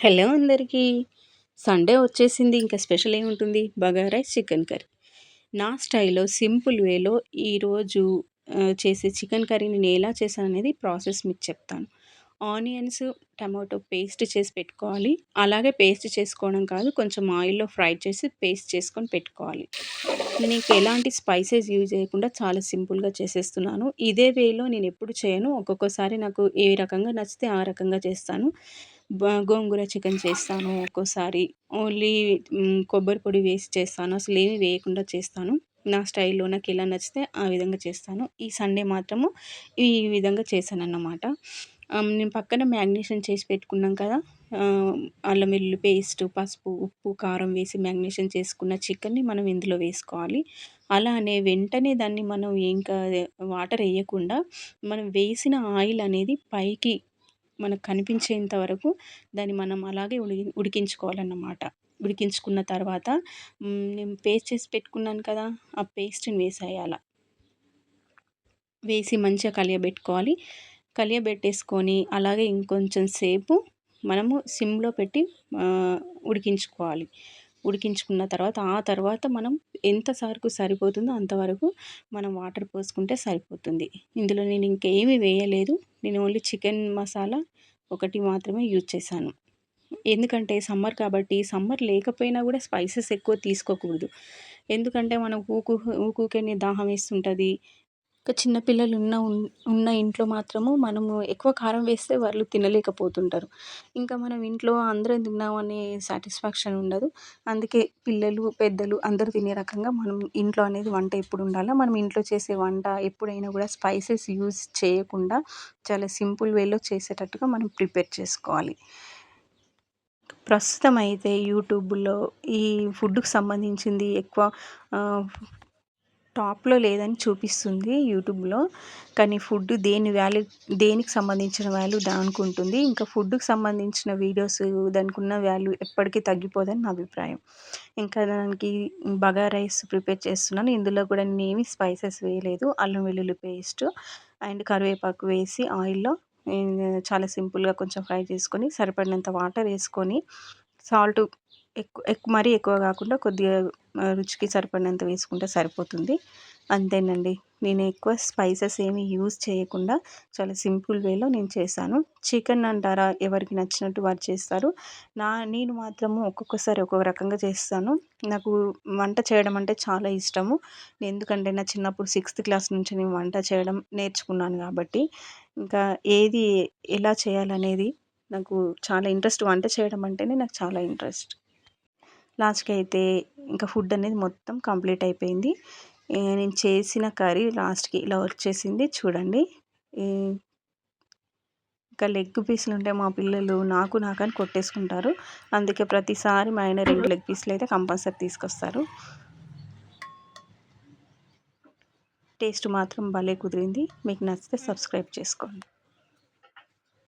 Hello అందరికీ. Sunday వచ్చేసింది. ఇంకా స్పెషల్ ఏముంటుంది? Bagara rice, chicken curry. నా స్టైల్‌లో సింపుల్ వేలో ఈరోజు చేసే చికెన్ కర్రీని నేను ఎలా చేశాననేది ప్రాసెస్ మీకు చెప్తాను. ఆనియన్స్, టమాటో పేస్ట్ చేసి పెట్టుకోవాలి. అలాగే పేస్ట్ చేసుకోవడం కాదు, కొంచెం ఆయిల్‌లో ఫ్రై చేసి పేస్ట్ చేసుకొని పెట్టుకోవాలి. నేను ఇంక ఎలాంటి స్పైసెస్ యూజ్ చేయకుండా చాలా సింపుల్‌గా చేసేస్తున్నాను. ఇదే వేలో నేనెప్పుడు చేయను. ఒక్కొక్కసారి నాకు ఏ రకంగా నచ్చితే ఆ రకంగా చేస్తాను. గోంగూర చికెన్ చేస్తాను. ఒక్కోసారి ఓన్లీ కొబ్బరి పొడి వేసి చేస్తాను. అసలేమి వేయకుండా చేస్తాను. నా స్టైల్‌లో నాకెలా నచ్చితే ఆ విధంగా చేస్తాను. ఈ సండే మాత్రము ఈ విధంగా చేశానన్నమాట. నేను పక్కన మ్యారినేషన్ చేసి పెట్టుకున్నాం కదా! అల్లం వెల్లుల్లి పేస్టు, పసుపు, ఉప్పు, కారం వేసి మ్యారినేషన్ చేసుకున్న చికెన్‌ని మనం ఇందులో వేసుకోవాలి. అలానే వెంటనే దాన్ని మనం ఇంకా వాటర్ ఎయకుండా మనం వేసిన ఆయిల్ అనేది పైకి మనకు కనిపించేంత వరకు దాన్ని మనం అలాగే ఉడికించుకోవాలన్నమాట. ఉడికించుకున్న తర్వాత నేను పేస్ట్ చేసి పెట్టుకున్నాను కదా! ఆ పేస్ట్‌ని వేసేయాల. వేసి మంచిగా కలియబెట్టుకోవాలి. కలియబెట్టేసుకొని అలాగే ఇంకొంచెం సేపు మనము సిమ్‌లో పెట్టి ఉడికించుకోవాలి. ఉడికించుకున్న తర్వాత ఆ తర్వాత మనం ఎంత సరుకు సరిపోతుందో అంతవరకు మనం వాటర్ పోసుకుంటే సరిపోతుంది. ఇందులో నేను ఇంకేమి వేయలేదు. నేను ఓన్లీ చికెన్ మసాలా ఒకటి మాత్రమే యూజ్ చేశాను. ఎందుకంటే సమ్మర్ కాబట్టి సమ్మర్ లేకపోయినా గూడా స్పైసెస్ ఎక్కువ తీసుకోకూడదు. ఎందుకంటే మనకు ఊకూకనే దాహం వేస్తుంటది. ఇంకా చిన్న పిల్లలు ఉన్న ఇంట్లో మాత్రము మనము ఎక్కువ కారం వేస్తే వాళ్ళు తినలేకపోతుంటారు. ఇంకా మనం ఇంట్లో అందరం తిన్నామనే సాటిస్ఫాక్షన్ ఉండదు. అందుకే పిల్లలు, పెద్దలు అందరూ తినే రకంగా మనం ఇంట్లో అనేది వంట ఎప్పుడు ఉండాలో, మనం ఇంట్లో చేసే వంట ఎప్పుడైనా గూడా స్పైసెస్ యూజ్ చేయకుండా చాలా సింపుల్ వేలో చేసేటట్టుగా మనం ప్రిపేర్ చేసుకోవాలి. ప్రస్తుతం అయితే యూట్యూబ్‌లో ఈ ఫుడ్‌కి సంబంధించింది ఎక్కువ ఆహ్, టాప్‌లో లేదని చూపిస్తుంది యూట్యూబ్‌లో. కానీ ఫుడ్ దేనికి సంబంధించిన వాల్యూ దానికుంటుంది. ఇంకా ఫుడ్‌కి సంబంధించిన వీడియోస్ దానికున్న వాల్యూ ఎప్పటికీ తగ్గిపోదని నా అభిప్రాయం. ఇంకా దానికి బగారా రైస్ ప్రిపేర్ చేస్తున్నాను. ఇందులో కూడా నేనేమి స్పైసెస్ వేయలేదు. అల్లం వెల్లుల్లి పేస్ట్ అండ్ కరివేపాకు వేసి ఆయిల్‌లో చాలా సింపుల్‌గా కొంచెం ఫ్రై చేసుకొని సరిపడినంత వాటర్ ఏసుకొని సాల్టు మరీ ఎక్కువ కాకుండా కొద్దిగా రుచికి సరిపడినంత వేసుకుంటే సరిపోతుంది. అంతేనండి. నేను ఎక్కువ స్పైసెస్ ఏమి యూజ్ చేయకుండా చాలా సింపుల్ వేలో నేను చేశాను. చికెన్ అంటారా, ఎవరికి నచ్చినట్టు వారు చేస్తారు. నేను మాత్రము ఒక్కొక్కసారి ఒక్కొక్క రకంగా చేస్తాను. నాకు వంట చేయడం అంటే చాలా ఇష్టము. ఎందుకంటే నా చిన్నప్పుడు 6థ్ క్లాస్ నుంచి నేను వంట చేయడం నేర్చుకున్నాను కాబట్టి, ఇంకా ఏది ఎలా చేయాలనేది నాకు చాలా ఇంట్రెస్ట్. వంట చేయడం అంటేనే నాకు చాలా ఇంట్రెస్ట్. లాస్ట్‌కి అయితే ఇంకా ఫుడ్ అనేది మొత్తం కంప్లీట్ అయిపోయింది. నేను చేసిన కర్రీ లాస్ట్‌కి ఇలా వచ్చేసింది చూడండి. ఈ ఇంకా లెగ్ పీసులుంటే మా పిల్లలు నాకని కొట్టేసుకుంటారు. అందుకే ప్రతిసారి మా ఆయన 2 లెగ్ పీసులైతే కంపల్సరీ తీసుకొస్తారు. టేస్ట్ మాత్రం భలే కుదిరింది. మీకు నచ్చితే సబ్స్క్రైబ్ చేసుకోండి.